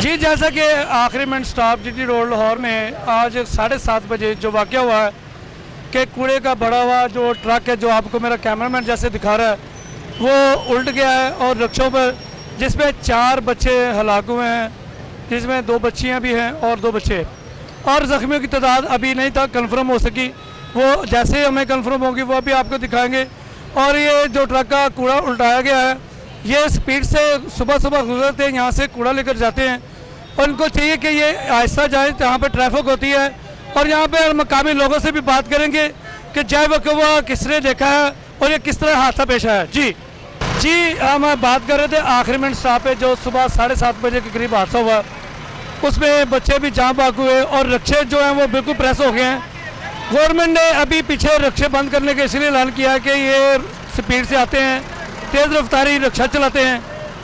जी, जैसा कि आखिरी minute stop GT road Lahore में आज 7:30 बजे जो वाक़या हुआ है कि कूड़े का बड़ा हुआ जो ट्रक है, जो आपको मेरा कैमरामैन जैसे दिखा रहा है, वो उल्ट गया है और रिक्शों पर, जिसमें 4 बच्चे हलाक हुए हैं, जिसमें 2 बच्चियां भी हैं और 2 बच्चे, और ज़ख्मियों की तादाद अभी नहीं तक कन्फर्म हो सकी। वो जैसे ही हमें कन्फर्म होगी वो भी आपको दिखाएंगे। और ये जो ट्रक का कूड़ा उल्टाया गया है, ये स्पीड से सुबह सुबह गुजरते हैं, यहाँ से कूड़ा लेकर जाते हैं, और इनको चाहिए कि ये आहिस्ता जाए, जहाँ पर ट्रैफिक होती है। और यहाँ पे मकामी लोगों से भी बात करेंगे कि जय वक़वा किसने देखा है और ये किस तरह हादसा पेश आया। जी, हम बात कर रहे थे आखिरी मिनट स्टॉप पे जो सुबह 7:30 बजे के करीब हादसा हुआ, उसमें बच्चे भी जाँ बाग हुए और रिक्शे जो हैं वो बिल्कुल प्रेस हो गए हैं। गवर्नमेंट ने अभी पीछे रिक्शे बंद करने के इसलिए ऐलान किया है कि ये स्पीड से आते हैं, तेज़ रफ्तारी रिक्शा चलाते हैं,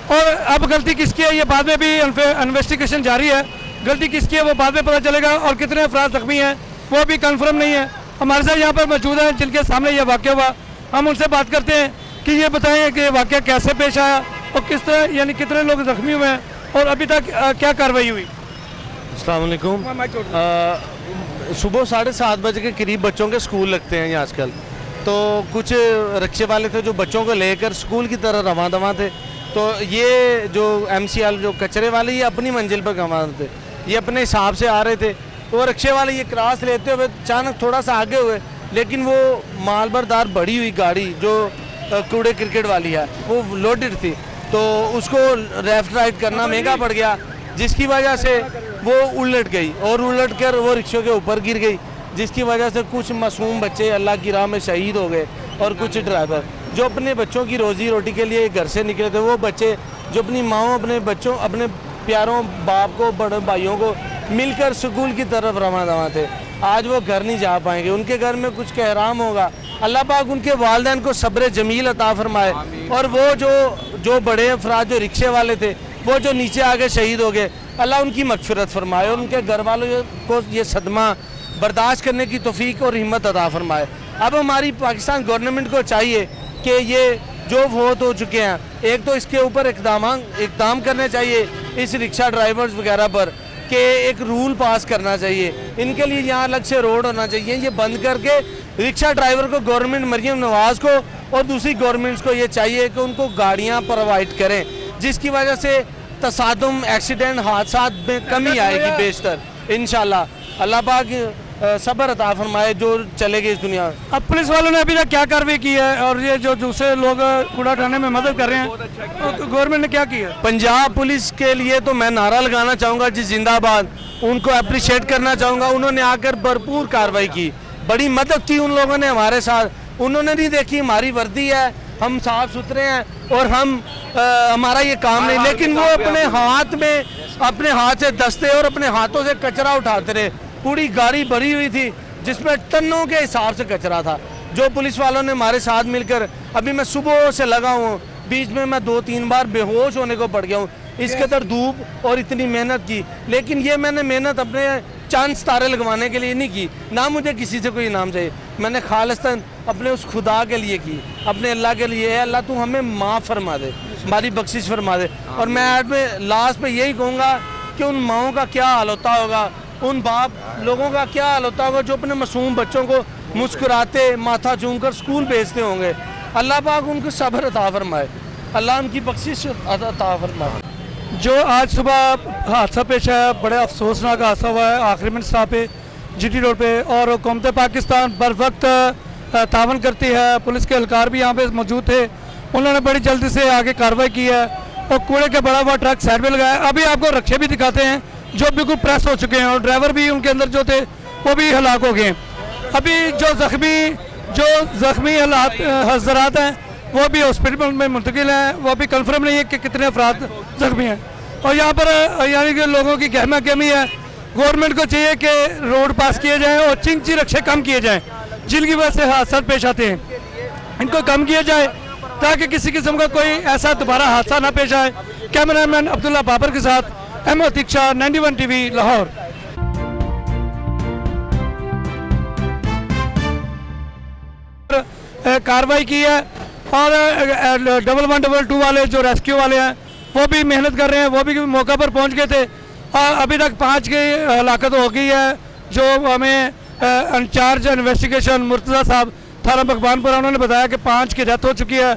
और अब गलती किसकी है ये बाद में भी इन्वेस्टिगेशन जारी है। गलती किसकी है वो बाद में पता चलेगा, और कितने अफराद जख्मी हैं वो भी कंफर्म नहीं है। हमारे साथ यहाँ पर मौजूद हैं जिनके सामने ये वाक़या हुआ, हम उनसे बात करते हैं कि ये बताएं कि वाक़या कैसे पेश आया और किस तरह, यानी कितने लोग जख्मी हुए हैं और अभी तक क्या कार्रवाई हुई। अस्सलाम वालेकुम। सुबह 7:30 बजे के करीब बच्चों के स्कूल लगते हैं यहाँ आजकल, तो कुछ रिक्शे वाले थे जो बच्चों को लेकर स्कूल की तरह रवां दवां थे। तो ये जो MCL जो कचरे वाले, ये अपनी मंजिल पर रवाना थे, ये अपने हिसाब से आ रहे थे। तो रिक्शे वाले ये क्रॉस लेते हुए अचानक थोड़ा सा आगे हुए, लेकिन वो मालबरदार बढ़ी हुई गाड़ी जो कूड़े क्रिकेट वाली है वो लोडेड थी, तो उसको लेफ्ट राइट करना महंगा पड़ गया, जिसकी वजह से वो उलट गई और उलट कर वो रिक्शों के ऊपर गिर गई, जिसकी वजह से कुछ मासूम बच्चे अल्लाह की राह में शहीद हो गए। और कुछ ड्राइवर जो अपने बच्चों की रोज़ी रोटी के लिए घर से निकले थे, वो बच्चे जो अपनी माओ, अपने बच्चों, अपने प्यारों बाप को, बड़े भाइयों को मिलकर स्कूल की तरफ रवाना दवा थे, आज वो घर नहीं जा पाएंगे। उनके घर में कुछ कहराम होगा, अल्लाह पाक उनके वालिदैन को सब्र जमील अता फरमाए। और वो जो बड़े अफराद जो रिक्शे वाले थे, वो जो नीचे आगे शहीद हो गए, अल्लाह उनकी मगफिरत फरमाए और उनके घर वालों को ये सदमा बर्दाश्त करने की तौफीक और हिम्मत अता फरमाए। अब हमारी पाकिस्तान गवर्नमेंट को चाहिए कि ये जो फोत हो चुके हैं, एक तो इसके ऊपर इक़दाम करने चाहिए इस रिक्शा ड्राइवर्स वगैरह पर, कि एक रूल पास करना चाहिए, इनके लिए यहाँ अलग से रोड होना चाहिए। ये बंद करके रिक्शा ड्राइवर को, गवर्नमेंट मरीम नवाज़ को और दूसरी गवर्नमेंट्स को ये चाहिए कि उनको गाड़ियाँ प्रोवाइड करें, जिसकी वजह से तसादुम, एक्सीडेंट, हादसा में कमी आएगी बेशतर इंशाल्लाह। अल्लाह पाक सब्र अता फरमाए जो चले गए इस दुनिया में। अब पुलिस वालों ने अभी तक क्या कार्रवाई की है, और ये जो दूसरे लोग कूड़ा उठाने में मदद कर रहे हैं, तो गवर्नमेंट ने क्या किया? पंजाब पुलिस के लिए तो मैं नारा लगाना चाहूँगा जी जिंदाबाद, उनको अप्रिशिएट करना चाहूँगा। उन्होंने आकर भरपूर कार्रवाई की, बड़ी मदद की उन लोगों ने हमारे साथ। उन्होंने नहीं देखी हमारी वर्दी है, हम साफ सुथरे हैं और हमारा ये काम नहीं, लेकिन वो अपने हाथ से दस्ते और अपने हाथों से कचरा उठाते रहे। पूरी गाड़ी भरी हुई थी जिसमें टनों के हिसाब से कचरा था, जो पुलिस वालों ने हमारे साथ मिलकर, अभी मैं सुबह से लगा हूँ, बीच में मैं 2-3 बार बेहोश होने को पड़ गया हूँ, इस कदर धूप और इतनी मेहनत की। लेकिन ये मैंने मेहनत अपने चांद तारे लगवाने के लिए नहीं की, ना मुझे किसी से कोई इनाम चाहिए, मैंने खालिस्तन अपने उस खुदा के लिए की, अपने अल्लाह के लिए। अल्लाह तू हमें माफ़ फरमा दे, हमारी बख्शिश फरमा दे। और मैं लास्ट में यही कहूँगा कि उन माओं का क्या हाल होता होगा, उन बाप लोगों का क्या हाल होता होगा जो अपने मासूम बच्चों को मुस्कुराते, माथा चूम कर स्कूल भेजते होंगे। अल्लाह पाक उनको सब्र अता फरमाए, अल्लाह उनकी बख्शिश अता फरमाए। जो आज सुबह हादसा पेश आया, बड़े अफसोसनाक हादसा हुआ है आखिरी मिनट स्टॉप पे GT रोड पे, और हुकूमत पाकिस्तान बर वक्त तावन करती है। पुलिस के एहलकार भी यहाँ पे मौजूद थे, उन्होंने बड़ी जल्दी से आगे कार्रवाई की है और कूड़े का बड़ा हुआ ट्रक साइड में लगाया। अभी आपको रिक्शे भी दिखाते हैं जो बिल्कुल प्रेस हो चुके हैं, और ड्राइवर भी उनके अंदर जो थे वो भी हलाक हो गए। अभी जो जख्मी हज़रात हैं वो भी हॉस्पिटल में मुंतकिल हैं, वो भी कंफर्म नहीं है कि कितने अफराद जख्मी हैं। और यहाँ पर यानी कि लोगों की गहमा गहमी है। गवर्नमेंट को चाहिए कि रोड पास किए जाएँ और चिंची रिक्शे कम किए जाएँ, जिनकी वजह से हादसा पेश आते हैं, इनको कम किया जाए ताकि किसी किस्म का कोई ऐसा दोबारा हादसा ना पेश आए। कैमरामैन अब्दुल्ला बाबर के साथ अहमद तिक्षा, 91 TV लाहौर। कार्रवाई की है और 1112 वाले जो रेस्क्यू वाले हैं वो भी मेहनत कर रहे हैं, वो भी मौका पर पहुंच गए थे। अभी तक 5 की हलाकत हो गई है। जो हमें इंचार्ज इन्वेस्टिगेशन मुर्तज़ा साहब थाना बकवानपुरा उन्होंने बताया कि 5 की डेथ हो चुकी है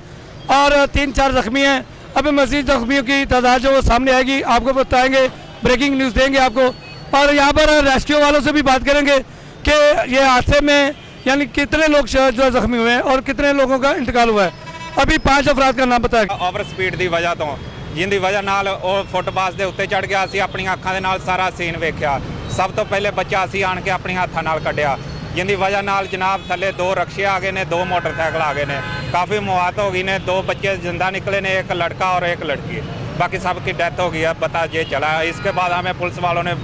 और 3-4 ज़ख्मी हैं। अभी मज़ीद ज़ख्मियों की तादाद जो वो सामने आएगी आपको बताएंगे, ब्रेकिंग न्यूज़ देंगे आपको। और यहाँ पर रेस्क्यू वालों से भी बात करेंगे कि ये हादसे में यानी कितने लोग जो ज़ख्मी हुए हैं और कितने लोगों का इंतकाल हुआ है। अभी 5 अफराद का नाम बताया। ओवर स्पीड ਦੀ ਵਜ੍ਹਾ ਤੋਂ ਜਿੰਦੀ ਵਜ੍ਹਾ ਨਾਲ ਉਹ ਫੁੱਟਪਾਥ ਦੇ ਉੱਤੇ ਚੜ ਗਿਆ। ਅਸੀਂ ਆਪਣੀਆਂ ਅੱਖਾਂ ਦੇ ਨਾਲ ਸਾਰਾ ਸੀਨ ਵੇਖਿਆ। ਸਭ ਤੋਂ ਪਹਿਲੇ ਬੱਚਾ ਅਸੀਂ ਆਣ ਕੇ ਆਪਣੀਆਂ ਹੱਥਾਂ ਨਾਲ ਕੱਢਿਆ। ਜਿੰਦੀ ਵਜ੍ਹਾ ਨਾਲ ਜਨਾਬ ਥੱਲੇ 2 ਰਕਸ਼ੇ ਆ ਗਏ ਨੇ, 2 ਮੋਟਰਸਾਈਕਲ ਆ ਗਏ ਨੇ, ਕਾਫੀ ਮੌਤ ਹੋ गई ने। 2 बच्चे जिंदा निकले ने, एक लड़का और एक लड़की, बाकी सब की डेथ हो गई है। पता ये चला। इसके बाद हमें पुलिस वालों ने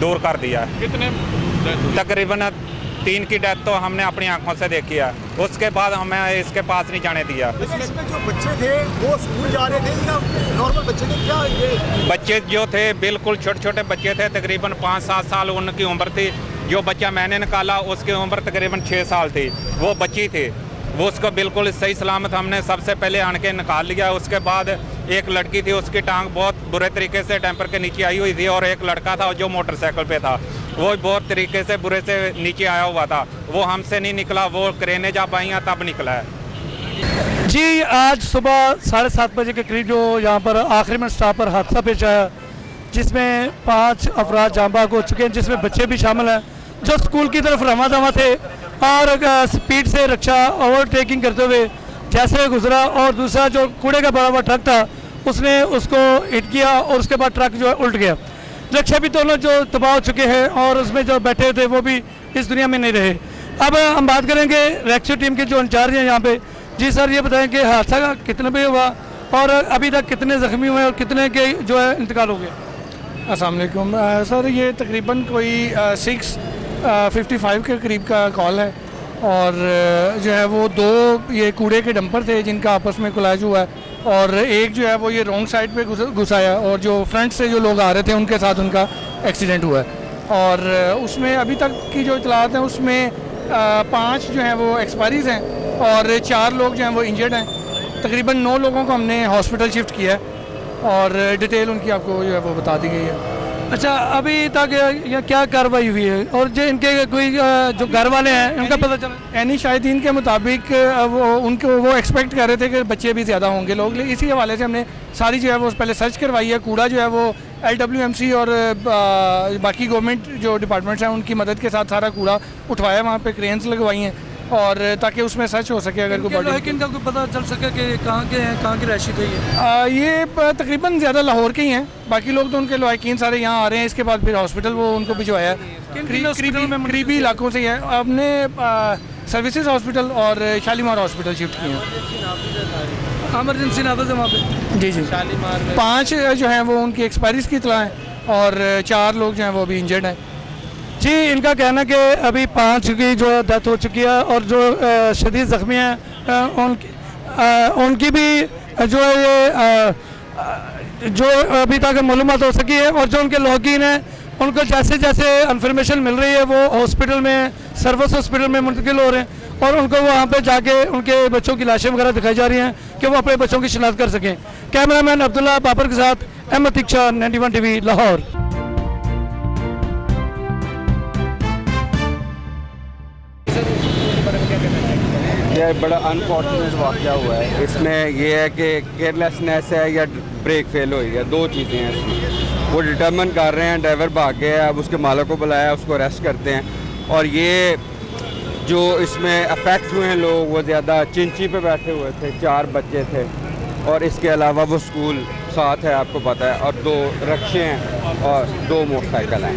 दूर कर दिया। कितने तकरीबन 3 की डेथ तो हमने अपनी आंखों से देखी है। उसके बाद हमें इसके पास नहीं जाने दिया। इसमें जो बच्चे थे वो स्कूल जा रहे थे या नॉर्मल बच्चे थे? क्या ये बच्चे जो थे बिल्कुल छोटे छोटे बच्चे थे, तकरीबन 5-7 साल उनकी उम्र थी। जो बच्चा मैंने निकाला उसकी उम्र तकरीबन 6 साल थी। वो बच्ची थी, वो उसको बिल्कुल सही सलामत हमने सबसे पहले आन के निकाल लिया। उसके बाद एक लड़की थी, उसकी टांग बहुत बुरे तरीके से टेम्पर के नीचे आई हुई थी। और एक लड़का था जो मोटरसाइकिल पे था, वो बहुत तरीके से बुरे से नीचे आया हुआ था। वो हमसे नहीं निकला, वो क्रेनें जब आई हैं तब निकला है। जी आज सुबह 7:30 बजे के करीब जो यहाँ पर आखिरी में स्टॉप पर हादसा पेश आया, जिसमें 5 अफराद जाँ बाग हो चुके हैं, जिसमें बच्चे भी शामिल हैं जो स्कूल की तरफ रवा दवा थे और स्पीड से रिक्शा ओवरटेकिंग करते हुए जैसे गुजरा। और दूसरा जो कूड़े का बड़ा हुआ ट्रक था उसने उसको हिट किया और उसके बाद ट्रक जो है उल्ट गया। रिक्शा भी दोनों जो तबाह हो चुके हैं और उसमें जो बैठे थे वो भी इस दुनिया में नहीं रहे। अब हम बात करेंगे रेस्क्यू टीम के जो इंचार्ज हैं यहाँ पे। जी सर, ये बताएं कि हादसा कितने बजे हुआ और अभी तक कितने ज़ख्मी हुए और कितने के जो है इंतकाल हो गया? अस्सलाम वालेकुम सर, ये तकरीबन कोई 6:55 के करीब का कॉल है और जो है वो 2 ये कूड़े के डंपर थे जिनका आपस में कोलाज हुआ है और एक जो है वो ये रॉन्ग साइड पे घुसाया और जो फ्रंट से जो लोग आ रहे थे उनके साथ उनका एक्सीडेंट हुआ है। और उसमें अभी तक की जो इतलात हैं उसमें 5 जो हैं वो एक्सपायरीज़ हैं और 4 लोग जो हैं वो इंजर्ड हैं। तकरीबन 9 लोगों को हमने हॉस्पिटल शिफ्ट किया है और डिटेल उनकी आपको जो है वो बता दी गई है। अच्छा, अभी तक ये क्या कार्रवाई हुई है और जो इनके कोई जो घर वाले हैं उनका पता चला? यानी शाहिदीन के मुताबिक वो एक्सपेक्ट कर रहे थे कि बच्चे भी ज़्यादा होंगे लोग। इसी हवाले से हमने सारी जो है वो पहले सर्च करवाई है। कूड़ा जो है वो LWMC और बाकी गवर्नमेंट जो डिपार्टमेंट्स हैं उनकी मदद के साथ सारा कूड़ा उठवाया, वहाँ पे क्रेन्स लगवाई हैं और ताकि उसमें सर्च हो सके अगर कोई बॉडी। लेकिन इनका कोई पता चल सके कि कहाँ के हैं, कहाँ की रहायशी थे ये तकरीबन ज़्यादा लाहौर के ही हैं। बाकी लोग तो उनके लवाकिन सारे यहाँ आ रहे हैं। इसके बाद फिर हॉस्पिटल वो उनको भिजवाया करीबी इलाकों से ही है। हमने सर्विसेज हॉस्पिटल और शालीमार हॉस्पिटल शिफ्ट किए हैं। एमरजेंसी नाफज है वहाँ पे? जी 5 जो हैं वो उनकी एक्सपायरीज की इतला है और 4 लोग जो हैं वो अभी इंजर्ड हैं। जी, इनका कहना है कि अभी 5 की जो डेथ हो चुकी है और जो शदीद ज़ख्मी हैं उनकी भी जो है ये जो अभी तक मालूमात हो सकी है। और जो उनके लॉगिन हैं उनको जैसे जैसे इन्फॉर्मेशन मिल रही है वो हॉस्पिटल में सर्विस हॉस्पिटल में मुंतकिल हो रहे हैं और उनको वहाँ पे जाके उनके बच्चों की लाशें वगैरह दिखाई जा रही हैं कि वो अपने बच्चों की शिनाख्त कर सकें। कैमरामैन अब्दुल्ला बाबर के साथ अहमद तिक्षा, 91 TV लाहौर। यह बड़ा अनफॉर्चुनेट वाक़या हुआ है। इसमें यह है कि केयरलेसनेस है या ब्रेक फेल हुई है, 2 चीज़ें हैं इसमें। वो डिटर्मिन कर रहे हैं, ड्राइवर भाग गया, अब उसके मालिक को बुलाया, उसको अरेस्ट करते हैं। और ये जो इसमें अफेक्ट हुए हैं लोग वो ज़्यादा चिंची पे बैठे हुए थे, 4 बच्चे थे और इसके अलावा वो स्कूल साथ है आपको पता है, और 2 रक्शे हैं और 2 मोटरसाइकिल हैं।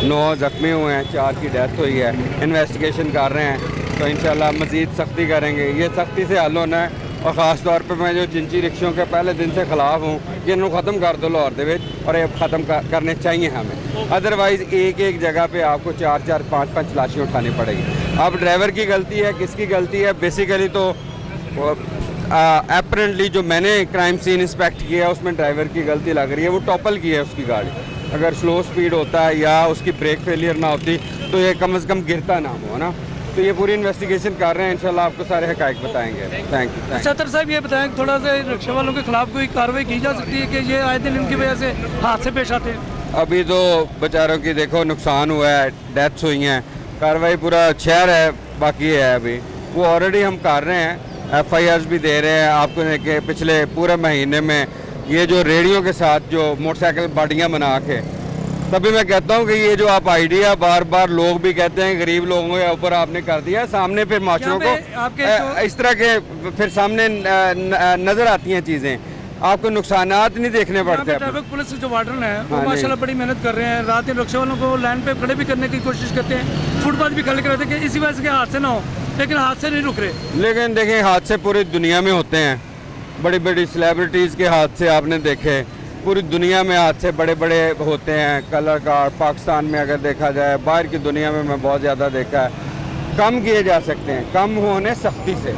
9 ज़ख्मी हुए हैं, 4 की डेथ हुई है। इन्वेस्टिगेशन कर रहे हैं तो इंशाल्लाह मज़ीद सख्ती करेंगे। ये सख्ती से हल होना है और ख़ास तौर पे मैं जो चिंची रिक्शों के पहले दिन से ख़िलाफ़ हूँ कि इन्हों ख़त्म कर दो लाहौर दे और ये ख़त्म करने चाहिए हमें। अदरवाइज़ एक जगह पे आपको 4-4, 5-5 लाशें उठानी पड़ेगी। अब ड्राइवर की गलती है, किसकी गलती है? बेसिकली तो एपरेंटली जो मैंने क्राइम सीन इंस्पेक्ट किया है उसमें ड्राइवर की गलती लग रही है। वो टॉपल की है उसकी गाड़ी। अगर स्लो स्पीड होता है या उसकी ब्रेक फेलियर ना होती तो ये कम से कम गिरता ना हो ना। तो ये पूरी इन्वेस्टिगेशन कर रहे हैं, इंशाल्लाह आपको सारे हक़ाइक़ बताएंगे। Thank you. सतर साहब, ये बताएं थोड़ा सा रिक्शा वालों के खिलाफ कोई कार्रवाई की जा सकती है कि ये आए दिन इनकी वजह से हादसे पेश आते हैं? अभी तो बेचारों की देखो नुकसान हुआ है, डेथ्स हुई हैं, कार्रवाई पूरा शहर है बाकी है अभी, वो ऑलरेडी हम कर रहे हैं, FIRs भी दे रहे हैं। आपको देखें पिछले पूरे महीने में ये जो रेडियो के साथ जो मोटरसाइकिल बाडियाँ बना के, तभी मैं कहता हूँ कि ये जो आप आइडिया बार बार लोग भी कहते हैं गरीब लोगों के ऊपर आपने कर दिया, सामने फिर माशरों को इस तरह के फिर सामने नज़र आती हैं चीज़ें, आपको नुकसानात नहीं देखने पड़ते। ट्रैफिक पुलिस जो वार्डन है वो हाँ जी। माशाल्लाह बड़ी मेहनत कर रहे हैं, रात दिन रिक्शा वालों को लाइन पे खड़े भी करने की कोशिश करते हैं, फुटपाथ भी खड़े कराते हैं कि इसी वजह से हादसे ना हो, लेकिन हादसे नहीं रुक रहे। लेकिन देखें हादसे पूरी दुनिया में होते हैं, बड़ी बड़ी सेलिब्रिटीज़ के हादसे आपने देखे, पूरी दुनिया में हादसे बड़े बड़े होते हैं। कलर कार पाकिस्तान में अगर देखा जाए, बाहर की दुनिया में मैं बहुत ज़्यादा देखा है, कम किए जा सकते हैं, कम होने सख्ती से,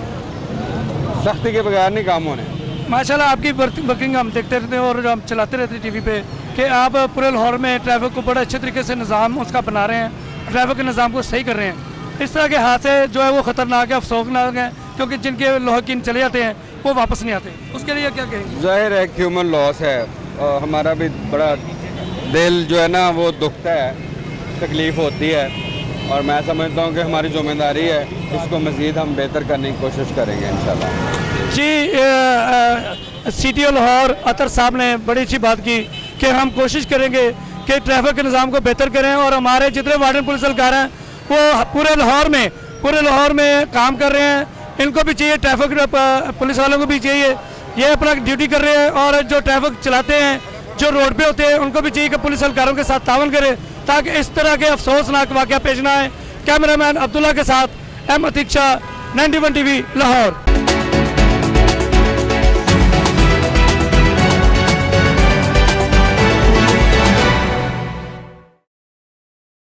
सख्ती के बगैर नहीं कम होने। माशाल्लाह आपकी वर्किंग हम देखते रहते हैं और हम चलाते रहते हैं टीवी पे कि आप पूरे लाहौर में ट्रैफिक को बड़े अच्छे तरीके से निज़ाम उसका बना रहे हैं, ट्रैफिक के निज़ाम को सही कर रहे हैं। इस तरह के हादसे जो है वो ख़तरनाक है, अफसोसनाक हैं, क्योंकि जिनके लोहकीन चले जाते हैं वो वापस नहीं आते। उसके लिए क्या कहेंगे? ज़ाहिर है ह्यूमन लॉस है, और हमारा भी बड़ा दिल जो है ना वो दुखता है, तकलीफ़ होती है, और मैं समझता हूँ कि हमारी जिम्मेदारी है, इसको मज़ीद हम बेहतर करने की कोशिश करेंगे इंशाल्लाह। जी CTO लाहौर अतर साहब ने बड़ी अच्छी बात की कि हम कोशिश करेंगे कि ट्रैफिक के निज़ाम को बेहतर करें, और हमारे जितने वार्डन पुलिस एहलकार हैं वो पूरे लाहौर में काम कर रहे हैं। इनको भी चाहिए, ट्रैफिक पुलिस वालों को भी चाहिए, ये अपना ड्यूटी कर रहे हैं, और जो ट्रैफिक चलाते हैं जो रोड पे होते हैं उनको भी चाहिए कि पुलिस एहलकारों के साथ तावन करें, ताकि इस तरह के अफसोसनाक वाक़या पेश ना आए। कैमरामैन अब्दुल्ला के साथ अहमद इक्शा, 91 TV लाहौर।